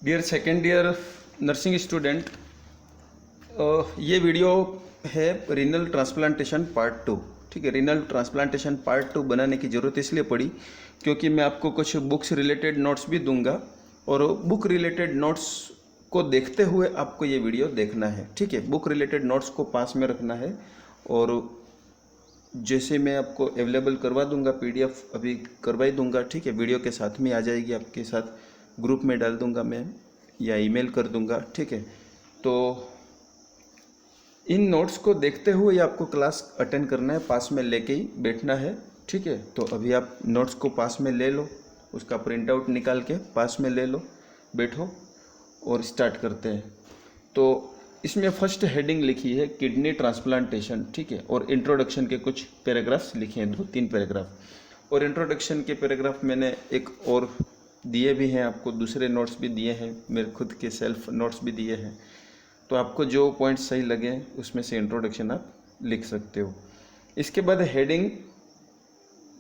Dear second year nursing student, ये video है renal transplantation part 2। ठीक है, रीनल ट्रांसप्लांटेशन पार्ट 2 बनाने की ज़रूरत इसलिए पड़ी क्योंकि मैं आपको कुछ बुक्स रिलेटेड नोट्स भी दूंगा और बुक रिलेटेड नोट्स को देखते हुए आपको ये वीडियो देखना है। ठीक है, बुक रिलेटेड नोट्स को पास में रखना है और जैसे मैं आपको अवेलेबल करवा दूंगा, पीडीएफ अभी करवा ही दूंगा। ठीक है, वीडियो के साथ में आ जाएगी, आपके साथ ग्रुप में डाल दूंगा मैं या ईमेल कर दूंगा। ठीक है, तो इन नोट्स को देखते हुए आपको क्लास अटेंड करना है, पास में लेके ही बैठना है। ठीक है, तो अभी आप नोट्स को पास में ले लो, उसका प्रिंट आउट निकाल के पास में ले लो, बैठो और स्टार्ट करते हैं। तो इसमें फर्स्ट हेडिंग लिखी है किडनी ट्रांसप्लांटेशन। ठीक है, और इंट्रोडक्शन के कुछ पैराग्राफ्स लिखे हैं, 2-3 पैराग्राफ। और इंट्रोडक्शन के पैराग्राफ मैंने एक और दिए भी हैं आपको, दूसरे नोट्स भी दिए हैं, मेरे खुद के सेल्फ नोट्स भी दिए हैं। तो आपको जो पॉइंट सही लगे उसमें से इंट्रोडक्शन आप लिख सकते हो। इसके बाद हेडिंग,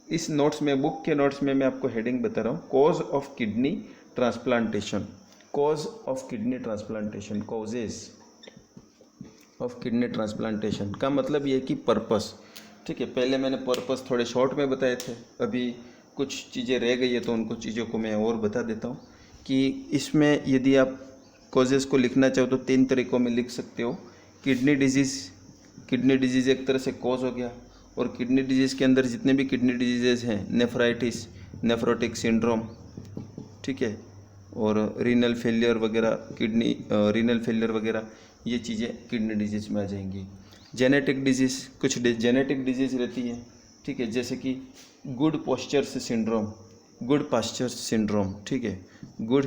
इस नोट्स में, बुक के नोट्स में मैं आपको हेडिंग बता रहा हूँ, cause of kidney transplantation. Cause of kidney transplantation, causes of kidney transplantation का मतलब ये है कि पर्पस। ठीक है, पहले मैंने पर्पस थोड़े शॉर्ट में बताए थे, अभी कुछ चीज़ें रह गई है तो उनको चीज़ों को मैं और बता देता हूँ कि इसमें यदि आप कॉजेज़ को लिखना चाहो तो 3 तरीक़ों में लिख सकते हो। किडनी डिजीज़ एक तरह से कॉज हो गया, और किडनी डिजीज़ के अंदर जितने भी किडनी डिजीज़ हैं, नेफ्राइटिस, नेफ्रोटिक सिंड्रोम, ठीक है, और रीनल फेलियर वगैरह, रीनल फेलियर वगैरह, ये चीज़ें किडनी डिजीज़ में आ जाएंगी। जेनेटिक डिजीज़, कुछ जेनेटिक डिजीज़ रहती है। ठीक है, जैसे कि good pastures syndrome, good pastures syndrome, ठीक है, गुड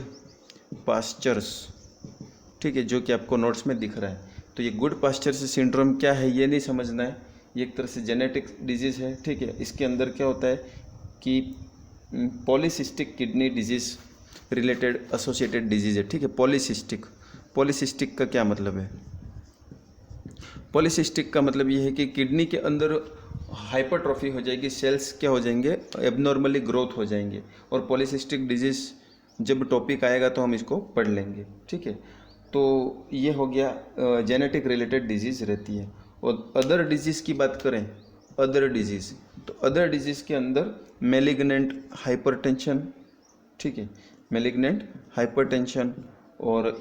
पास्चर्स, ठीक है, जो कि आपको नोट्स में दिख रहा है। तो ये गुड पास्चर्स सिंड्रोम क्या है ये नहीं समझना है, ये एक तरह से जेनेटिक डिजीज़ है। ठीक है, इसके अंदर क्या होता है कि polycystic kidney disease related associated disease है। ठीक है, पॉलीसिस्टिक का क्या मतलब है? पॉलीसिस्टिक का मतलब ये है कि किडनी के अंदर हाइपरट्रॉफी हो जाएगी, सेल्स क्या हो जाएंगे, एबनॉर्मली ग्रोथ हो जाएंगे। और पॉलीसिस्टिक डिजीज़ जब टॉपिक आएगा तो हम इसको पढ़ लेंगे। ठीक है, तो ये हो गया जेनेटिक रिलेटेड डिजीज़ रहती है। और अदर डिजीज़ की बात करें, अदर डिजीज़, तो अदर डिजीज़ के अंदर मैलिग्नेंट हाइपरटेंशन, ठीक है, मैलिग्नेंट हाइपरटेंशन और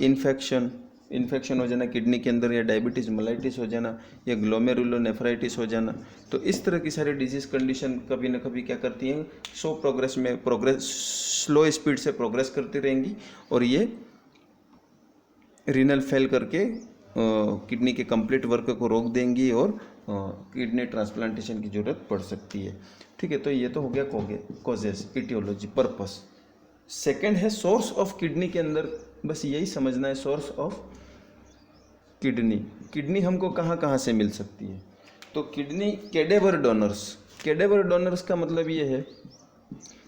इन्फेक्शन हो जाना किडनी के अंदर, या डायबिटीज़ मेलाइटिस हो जाना, या ग्लोमेरुलोनेफ्राइटिस हो जाना। तो इस तरह की सारी डिजीज़ कंडीशन कभी ना कभी क्या करती हैं, स्लो स्पीड से प्रोग्रेस करती रहेंगी और ये रीनल फेल करके किडनी के कंप्लीट वर्क को रोक देंगी और किडनी ट्रांसप्लांटेशन की ज़रूरत पड़ सकती है। ठीक है, तो ये तो हो गया कॉजेस, इटियोलॉजी, पर्पस। सेकंड है सोर्स ऑफ किडनी। के अंदर बस यही समझना है, सोर्स ऑफ किडनी हमको कहाँ कहाँ से मिल सकती है। तो किडनी कैडेवर डोनर्स का मतलब ये है,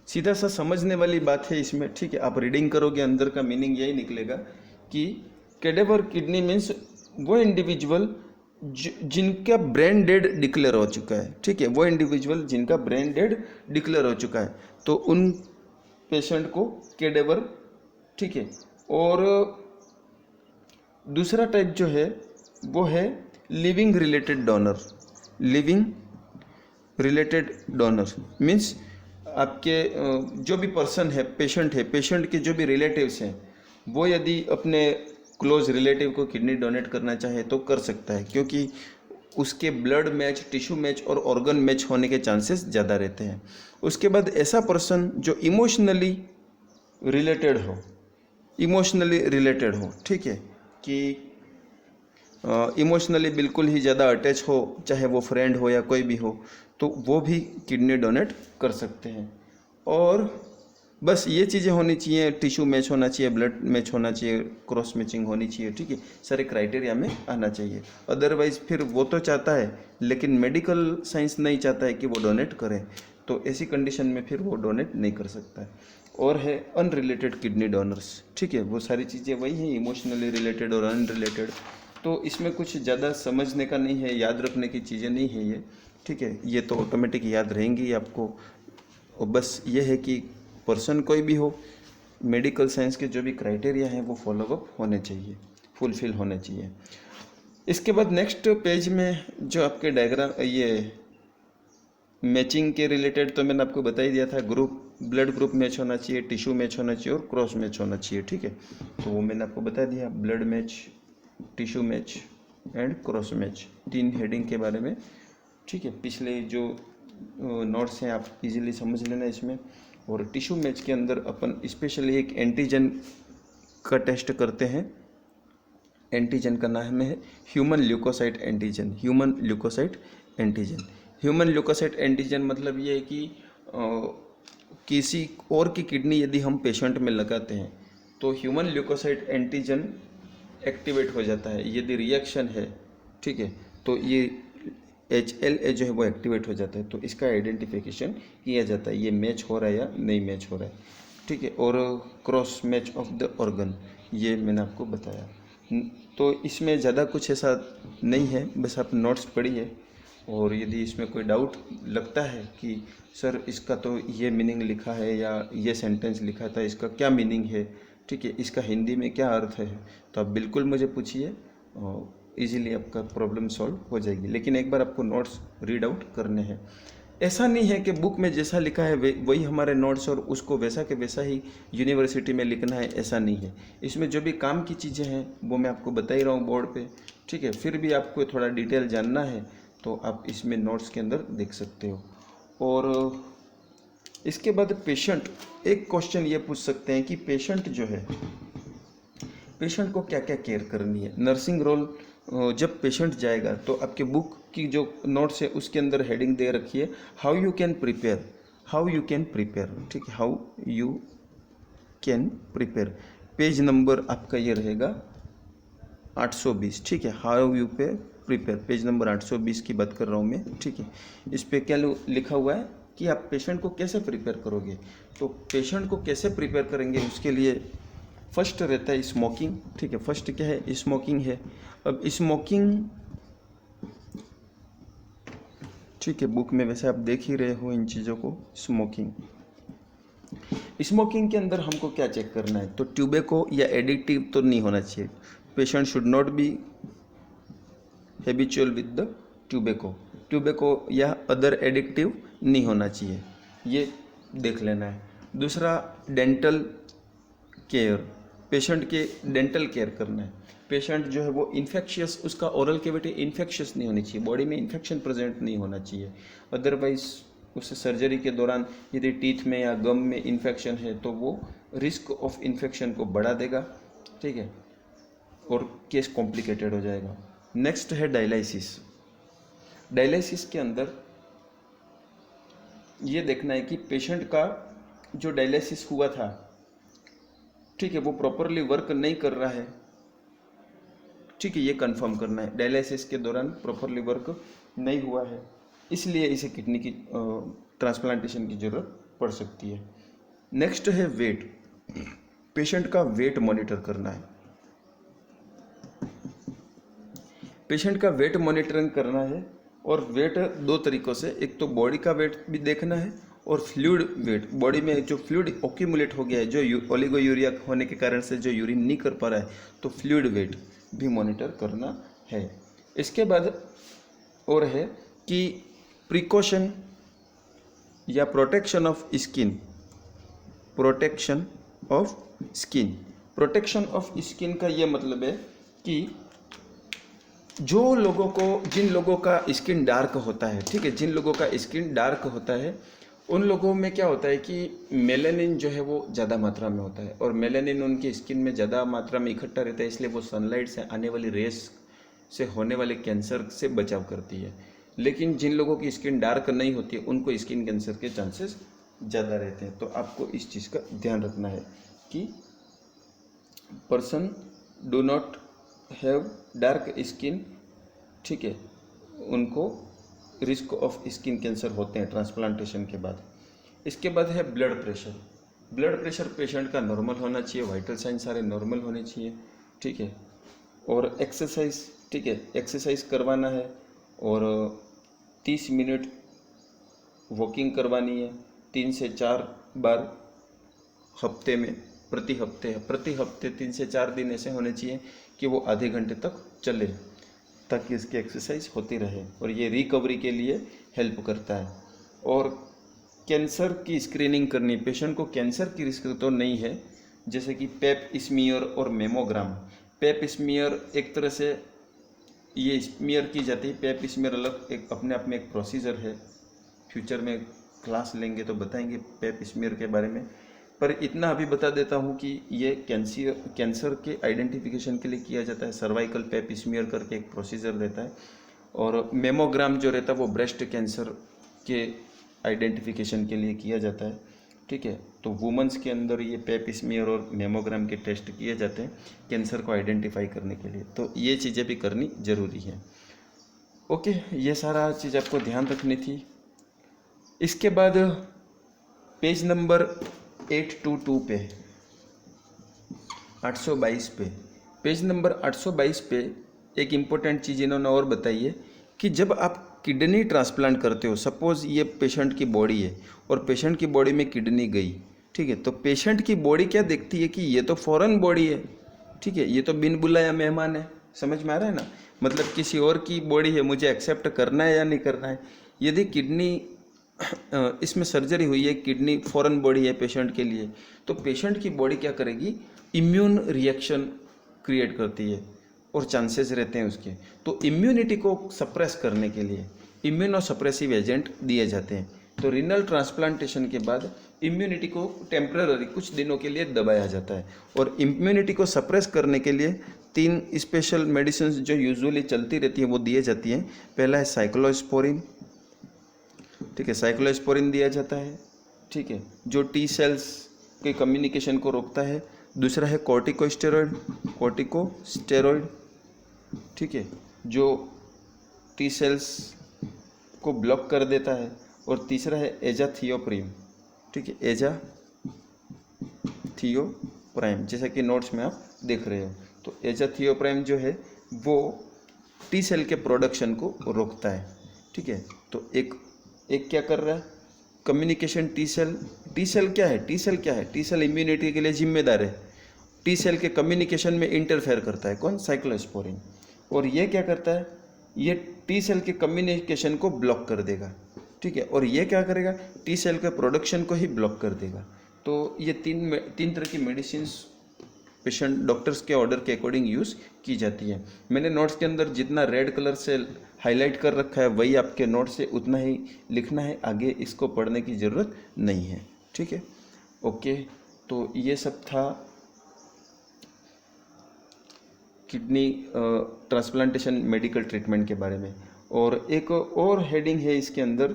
सीधा सा समझने वाली बात है इसमें। ठीक है, आप रीडिंग करोगे अंदर का मीनिंग यही निकलेगा कि कैडेवर किडनी मीन्स वो इंडिविजुअल जिनका ब्रेन डेड डिक्लेयर हो चुका है। ठीक है, वो इंडिविजुअल जिनका ब्रेन डेड डिक्लेयर हो चुका है, तो उन पेशेंट को कैडेवर। ठीक है, और दूसरा टाइप जो है वो है लिविंग रिलेटेड डोनर मीन्स आपके जो भी पर्सन है, पेशेंट के जो भी रिलेटिव्स हैं, वो यदि अपने क्लोज रिलेटिव को किडनी डोनेट करना चाहे तो कर सकता है, क्योंकि उसके ब्लड मैच, टिश्यू मैच और ऑर्गन मैच होने के चांसेस ज़्यादा रहते हैं। उसके बाद ऐसा पर्सन जो इमोशनली रिलेटेड हो, ठीक है, कि इमोशनली बिल्कुल ही ज़्यादा अटैच हो, चाहे वो फ्रेंड हो या कोई भी हो, तो वो भी किडनी डोनेट कर सकते हैं। और बस ये चीज़ें होनी चाहिए, टिश्यू मैच होना चाहिए, ब्लड मैच होना चाहिए, क्रॉस मैचिंग होनी चाहिए। ठीक है, सारे क्राइटेरिया में आना चाहिए। अदरवाइज़ फिर वो तो चाहता है लेकिन मेडिकल साइंस नहीं चाहता है कि वो डोनेट करें, तो ऐसी कंडीशन में फिर वो डोनेट नहीं कर सकता है। और है अनरिलेटेड किडनी डोनर्स। ठीक है, वो सारी चीज़ें वही हैं, इमोशनली रिलेटेड और अनरिलेटेड। तो इसमें कुछ ज़्यादा समझने का नहीं है, याद रखने की चीज़ें नहीं है ये। ठीक है, ये तो ऑटोमेटिक याद रहेंगी आपको। और बस ये है कि पर्सन कोई भी हो, मेडिकल साइंस के जो भी क्राइटेरिया हैं वो फॉलोअप होने चाहिए, फुलफिल होने चाहिए। इसके बाद नेक्स्ट पेज में जो आपके डायग्राम, ये मैचिंग के रिलेटेड तो मैंने आपको बता ही दिया था, ब्लड ग्रुप मैच होना चाहिए, टिश्यू मैच होना चाहिए और क्रॉस मैच होना चाहिए, ठीक है। तो वो मैंने आपको बता दिया, blood match, tissue match and cross match, 3 heading के बारे में, ठीक है। पिछले जो नोट्स हैं आप इजीली समझ लेना इसमें। और टिश्यू मैच के अंदर अपन स्पेशली एक एंटीजन का टेस्ट करते हैं। एंटीजन का नाम है human leukocyte antigen. Human leukocyte antigen, human leukocyte antigen मतलब ये है कि किसी और की किडनी यदि हम पेशेंट में लगाते हैं तो ह्यूमन ल्यूकोसाइट एंटीजन एक्टिवेट हो जाता है। यदि रिएक्शन है, ठीक है, तो ये HLA जो है वो एक्टिवेट हो जाता है। तो इसका आइडेंटिफिकेशन किया जाता है, ये मैच हो रहा है या नहीं मैच हो रहा है, ठीक है। और cross match of the organ, ये मैंने आपको बताया। तो इसमें ज़्यादा कुछ ऐसा नहीं है, बस आप नोट्स पढ़िए। और यदि इसमें कोई डाउट लगता है कि सर इसका तो ये मीनिंग लिखा है या ये सेंटेंस लिखा था, इसका क्या मीनिंग है, ठीक है, इसका हिंदी में क्या अर्थ है, तो आप बिल्कुल मुझे पूछिए, इजीली आपका प्रॉब्लम सॉल्व हो जाएगी। लेकिन एक बार आपको नोट्स रीड आउट करने हैं। ऐसा नहीं है कि बुक में जैसा लिखा है वही हमारे नोट्स और उसको वैसा के वैसा ही यूनिवर्सिटी में लिखना है, ऐसा नहीं है। इसमें जो भी काम की चीज़ें हैं वो मैं आपको बता ही रहा हूँ बोर्ड पे, ठीक है। फिर भी आपको थोड़ा डिटेल जानना है तो आप इसमें नोट्स के अंदर देख सकते हो। और इसके बाद पेशेंट, एक क्वेश्चन ये पूछ सकते हैं कि पेशेंट जो है, पेशेंट को क्या क्या केयर करनी है। नर्सिंग रोल, जब पेशेंट जाएगा तो आपके बुक की जो नोट्स है उसके अंदर हेडिंग दे रखी है how you can prepare, how you can prepare, ठीक है, how you can prepare. Page number आपका ये रहेगा 820, ठीक है, हाउ यू पे प्रिपेयर, पेज नंबर 820 की बात कर रहा हूँ मैं, ठीक है। इस पर क्या लिखा हुआ है कि आप पेशेंट को कैसे प्रिपेयर करोगे। तो पेशेंट को कैसे प्रिपेयर करेंगे उसके लिए फर्स्ट रहता है स्मोकिंग, ठीक है। फर्स्ट क्या है, स्मोकिंग है। अब स्मोकिंग, ठीक है, बुक में वैसे आप देख ही रहे हो इन चीज़ों को। स्मोकिंग, स्मोकिंग के अंदर हमको क्या चेक करना है, तो ट्यूबेको या एडिक्टिव तो नहीं होना चाहिए। Patient should not be habitual with the tobacco या अदर एडिक्टिव नहीं होना चाहिए, ये देख लेना है। दूसरा डेंटल केयर, पेशेंट के डेंटल केयर करना है। पेशेंट जो है वो इन्फेक्शियस, उसका ओरल कैविटी इन्फेक्शियस नहीं होनी चाहिए, बॉडी में इन्फेक्शन प्रेजेंट नहीं होना चाहिए। अदरवाइज उस सर्जरी के दौरान यदि टीथ में या गम में इन्फेक्शन है तो वो रिस्क ऑफ इन्फेक्शन को बढ़ा देगा, ठीक है, और केस कॉम्प्लिकेटेड हो जाएगा। नेक्स्ट है डायलिसिस। डायलिसिस के अंदर ये देखना है कि पेशेंट का जो डायलिसिस हुआ था, ठीक है, वो प्रॉपरली वर्क नहीं कर रहा है, ठीक है, ये कंफर्म करना है। डायलिसिस के दौरान प्रॉपरली वर्क नहीं हुआ है, इसलिए इसे किडनी की ट्रांसप्लांटेशन की ज़रूरत पड़ सकती है। नेक्स्ट है वेट, पेशेंट का वेट मॉनिटर करना है। पेशेंट का वेट मॉनिटरिंग करना है, और वेट 2 तरीक़ों से, एक तो बॉडी का वेट भी देखना है और फ्लूइड वेट, बॉडी में जो फ्लूइड एक्यूमुलेट हो गया है, जो ओलिगोयूरिया होने के कारण से जो यूरिन नहीं कर पा रहा है, तो फ्लूइड वेट भी मॉनिटर करना है। इसके बाद और है कि प्रिकॉशन या protection of skin, protection of skin. Protection of skin का ये मतलब है कि जिन लोगों का स्किन डार्क होता है, ठीक है, जिन लोगों का स्किन डार्क होता है उन लोगों में क्या होता है कि मेलानिन जो है वो ज़्यादा मात्रा में होता है, और मेलानिन उनकी स्किन में ज़्यादा मात्रा में इकट्ठा रहता है, इसलिए वो सनलाइट से आने वाली रेस से होने वाले कैंसर से बचाव करती है। लेकिन जिन लोगों की स्किन डार्क नहीं होती है उनको स्किन कैंसर के चांसेस ज़्यादा रहते हैं। तो आपको इस चीज़ का ध्यान रखना है कि person do not have dark skin, ठीक है, उनको रिस्क ऑफ स्किन कैंसर होते हैं ट्रांसप्लांटेशन के बाद। इसके बाद है blood pressure. Blood pressure patient का नॉर्मल होना चाहिए, वाइटल साइन सारे नॉर्मल होने चाहिए, ठीक है। और एक्सरसाइज, ठीक है, एक्सरसाइज करवाना है, और 30 मिनट वॉकिंग करवानी है 3 से 4 बार हफ्ते में, प्रति हफ्ते 3 से 4 दिन ऐसे होने चाहिए कि वो आधे घंटे तक चले, ताकि इसकी एक्सरसाइज होती रहे और ये रिकवरी के लिए हेल्प करता है। और कैंसर की स्क्रीनिंग करनी, पेशेंट को कैंसर की रिस्क तो नहीं है, जैसे कि पेप स्मीयर और मेमोग्राम। पेप स्मीयर एक तरह से ये स्मीयर की जाती है, पेप स्मीयर अलग एक अपने आप में एक प्रोसीजर है। फ्यूचर में क्लास लेंगे तो बताएंगे पेप स्मीयर के बारे में, पर इतना अभी बता देता हूँ कि ये कैंसर के आइडेंटिफिकेशन के लिए किया जाता है। सर्वाइकल पेप स्मीयर करके एक प्रोसीजर रहता है, और मेमोग्राम जो रहता है वो ब्रेस्ट कैंसर के आइडेंटिफिकेशन के लिए किया जाता है। ठीक है, तो वुमेंस के अंदर ये पेप स्मीयर और मेमोग्राम के टेस्ट किए जाते हैं कैंसर को आइडेंटिफाई करने के लिए, तो ये चीज़ें भी करनी ज़रूरी है। ओके, ये सारा चीज़ आपको ध्यान रखनी थी। इसके बाद पेज नंबर 822 पे 822 पे पेज नंबर 822 पे एक इम्पोर्टेंट चीज़ इन्होंने और बताई है कि जब आप किडनी ट्रांसप्लांट करते हो, सपोज़ ये पेशेंट की बॉडी है और पेशेंट की बॉडी में किडनी गई, ठीक है, तो पेशेंट की बॉडी क्या देखती है कि ये तो फॉरेन बॉडी है, ठीक है, ये तो बिन बुलाया मेहमान है। समझ में आ रहा है ना, मतलब किसी और की बॉडी है, मुझे एक्सेप्ट करना है या नहीं करना है। यदि किडनी इसमें सर्जरी हुई है, किडनी फॉरेन बॉडी है पेशेंट के लिए, तो पेशेंट की बॉडी क्या करेगी, इम्यून रिएक्शन क्रिएट करती है और चांसेस रहते हैं उसके। तो इम्यूनिटी को सप्रेस करने के लिए इम्यूनो सप्रेसिव एजेंट दिए जाते हैं। तो रीनल ट्रांसप्लांटेशन के बाद इम्यूनिटी को टेम्पररी कुछ दिनों के लिए दबाया जाता है, और इम्यूनिटी को सप्रेस करने के लिए 3 स्पेशल मेडिसिन जो यूजुअली चलती रहती हैं वो दिए जाती हैं। पहला है साइक्लोस्पोरिन, ठीक है, साइक्लोस्पोरिन दिया जाता है, ठीक है, जो टी सेल्स के कम्युनिकेशन को रोकता है। दूसरा है कॉर्टिकोस्टेरॉइड, ठीक है, जो टी सेल्स को ब्लॉक कर देता है। और तीसरा है एजाथियोप्रिम, ठीक है, एजाथियोप्राइम, जैसा कि नोट्स में आप देख रहे हो। तो एजाथियोप्राइम जो है वो टी सेल के प्रोडक्शन को रोकता है, ठीक है। तो एक क्या कर रहा है, कम्युनिकेशन टी सेल क्या है, टी सेल इम्यूनिटी के लिए जिम्मेदार है। टी सेल के कम्युनिकेशन में इंटरफेयर करता है कौन, साइक्लोस्पोरिन। और ये क्या करता है, ये टी सेल के कम्युनिकेशन को ब्लॉक कर देगा, ठीक है, और ये क्या करेगा, टी सेल के प्रोडक्शन को ही ब्लॉक कर देगा। तो ये तीन तरह की मेडिसिन पेशेंट डॉक्टर्स के ऑर्डर के अकॉर्डिंग यूज़ की जाती है। मैंने नोट्स के अंदर जितना रेड कलर से हाईलाइट कर रखा है वही आपके नोट्स से उतना ही लिखना है, आगे इसको पढ़ने की ज़रूरत नहीं है, ठीक है। ओके, तो ये सब था किडनी ट्रांसप्लांटेशन मेडिकल ट्रीटमेंट के बारे में। और एक और हेडिंग है इसके अंदर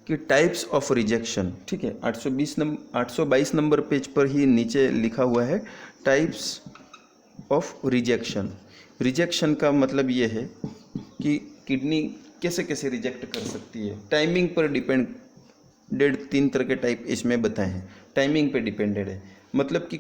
कि टाइप्स ऑफ रिजेक्शन, ठीक है, 822 नंबर पेज पर ही नीचे लिखा हुआ है टाइप्स ऑफ रिजेक्शन। रिजेक्शन का मतलब ये है कि किडनी कैसे कैसे रिजेक्ट कर सकती है। टाइमिंग पर डिपेंडेड 3 तरह के टाइप इसमें बताए हैं। टाइमिंग पे डिपेंडेड है, मतलब कि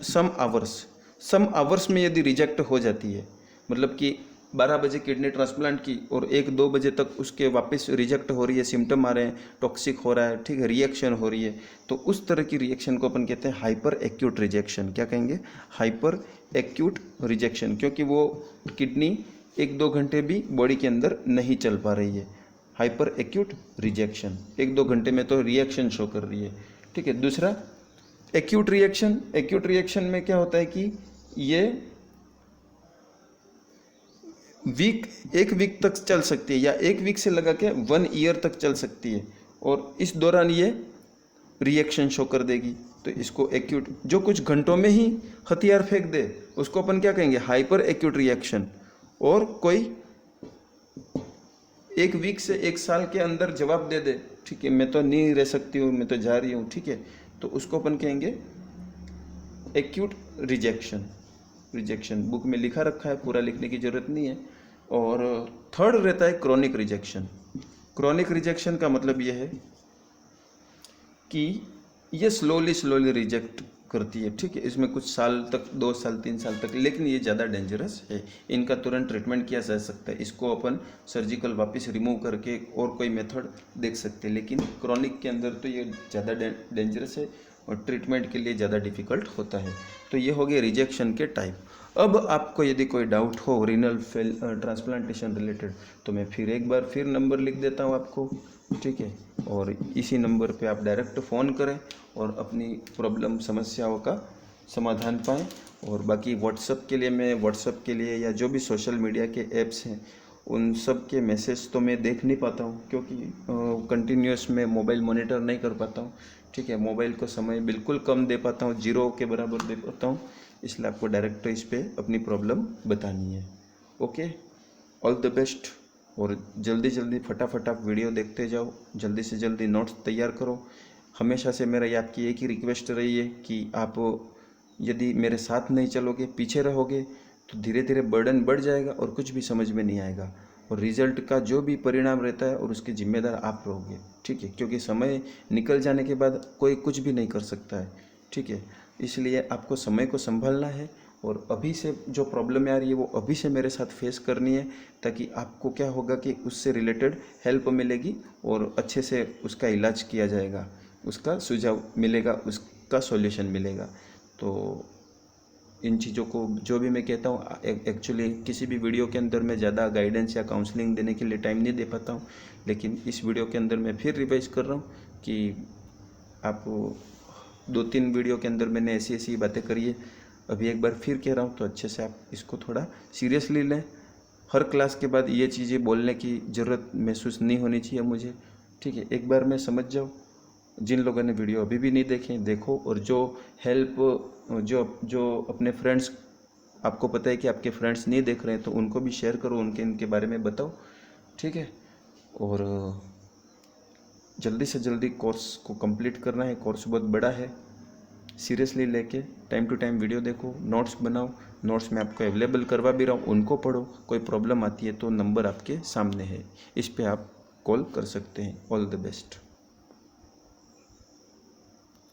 सम आवर्स में यदि रिजेक्ट हो जाती है, मतलब कि 12 बजे किडनी ट्रांसप्लांट की और 1-2 बजे तक उसके वापस रिजेक्ट हो रही है, सिम्टम आ रहे हैं, टॉक्सिक हो रहा है, ठीक है, रिएक्शन हो रही है, तो उस तरह की रिएक्शन को अपन कहते हैं हाइपर एक्यूट रिजेक्शन। क्या कहेंगे, हाइपर एक्यूट रिजेक्शन, क्योंकि वो किडनी 1-2 घंटे भी बॉडी के अंदर नहीं चल पा रही है। हाइपर एक्यूट रिजेक्शन 1-2 घंटे में तो रिएक्शन शो कर रही है, ठीक है। दूसरा एक्यूट रिएक्शन में क्या होता है कि ये एक वीक तक चल सकती है, या 1 वीक से लगा के 1 ईयर तक चल सकती है, और इस दौरान ये रिएक्शन शो कर देगी। तो इसको एक्यूट, जो कुछ घंटों में ही हथियार फेंक दे उसको अपन क्या कहेंगे, हाइपर एक्यूट रिएक्शन। और कोई 1 वीक से 1 साल के अंदर जवाब दे दे, ठीक है, मैं तो नहीं रह सकती हूँ, मैं तो जा रही हूँ, ठीक है, तो उसको अपन कहेंगे एक्यूट रिजेक्शन। बुक में लिखा रखा है, पूरा लिखने की जरूरत नहीं है। और थर्ड रहता है क्रॉनिक रिजेक्शन का मतलब यह है कि ये स्लोली रिजेक्ट करती है, ठीक है। इसमें कुछ साल तक, 2 साल 3 साल तक, लेकिन ये ज़्यादा डेंजरस है। इनका तुरंत ट्रीटमेंट किया जा सकता है, इसको अपन सर्जिकल वापस रिमूव करके और कोई मेथड देख सकते हैं, लेकिन क्रॉनिक के अंदर तो ये ज़्यादा डेंजरस है और ट्रीटमेंट के लिए ज़्यादा डिफ़िकल्ट होता है। तो ये हो गए रिजेक्शन के टाइप। अब आपको यदि कोई डाउट हो रीनल ट्रांसप्लांटेशन रिलेटेड, तो मैं फिर एक बार फिर नंबर लिख देता हूँ आपको, ठीक है। और इसी नंबर पे आप डायरेक्ट फ़ोन करें और अपनी प्रॉब्लम समस्याओं का समाधान पाएँ। और बाकी व्हाट्सअप के लिए, मैं व्हाट्सअप के लिए या जो भी सोशल मीडिया के ऐप्स हैं उन सब के मैसेज तो मैं देख नहीं पाता हूँ, क्योंकि कंटिन्यूस में मोबाइल मॉनिटर नहीं कर पाता हूँ, ठीक है। मोबाइल को समय बिल्कुल कम दे पाता हूँ, 0 के बराबर दे पाता हूँ, इसलिए आपको डायरेक्ट इस पर अपनी प्रॉब्लम बतानी है। Okay, all the best. और जल्दी जल्दी फटाफट आप वीडियो देखते जाओ, जल्दी से जल्दी नोट्स तैयार करो। हमेशा से मेरा आपकी एक ही रिक्वेस्ट रही है कि आप यदि मेरे साथ नहीं चलोगे, पीछे रहोगे, तो धीरे धीरे बर्डन बढ़ जाएगा और कुछ भी समझ में नहीं आएगा, और रिजल्ट का जो भी परिणाम रहता है और उसके जिम्मेदार आप रहोगे, ठीक है। क्योंकि समय निकल जाने के बाद कोई कुछ भी नहीं कर सकता है, ठीक है। इसलिए आपको समय को संभालना है और अभी से जो प्रॉब्लम आ रही है वो अभी से मेरे साथ फेस करनी है, ताकि आपको क्या होगा कि उससे रिलेटेड हेल्प मिलेगी और अच्छे से उसका इलाज किया जाएगा, उसका सुझाव मिलेगा, उसका सॉल्यूशन मिलेगा। तो इन चीज़ों को जो भी मैं कहता हूँ, एक्चुअली किसी भी वीडियो के अंदर मैं ज़्यादा गाइडेंस या काउंसलिंग देने के लिए टाइम नहीं दे पाता हूँ, लेकिन इस वीडियो के अंदर मैं फिर रिवाइज कर रहा हूँ कि आप 2-3 वीडियो के अंदर मैंने ऐसी ऐसी बातें करी है, अभी एक बार फिर कह रहा हूँ, तो अच्छे से आप इसको थोड़ा सीरियसली लें। हर क्लास के बाद ये चीज़ें बोलने की ज़रूरत महसूस नहीं होनी चाहिए मुझे, ठीक है। एक बार मैं समझ जाओ। जिन लोगों ने वीडियो अभी भी नहीं देखे, देखो, और जो हेल्प जो अपने फ्रेंड्स, आपको पता है कि आपके फ्रेंड्स नहीं देख रहे हैं, तो उनको भी शेयर करो, इनके बारे में बताओ, ठीक है। और जल्दी से जल्दी कोर्स को कंप्लीट करना है, कोर्स बहुत बड़ा है, सीरियसली लेके टाइम टू टाइम वीडियो देखो, नोट्स बनाओ, नोट्स मैं आपको अवेलेबल करवा भी रहा हूँ, उनको पढ़ो। कोई प्रॉब्लम आती है तो नंबर आपके सामने है, इस पे आप कॉल कर सकते हैं। All the best.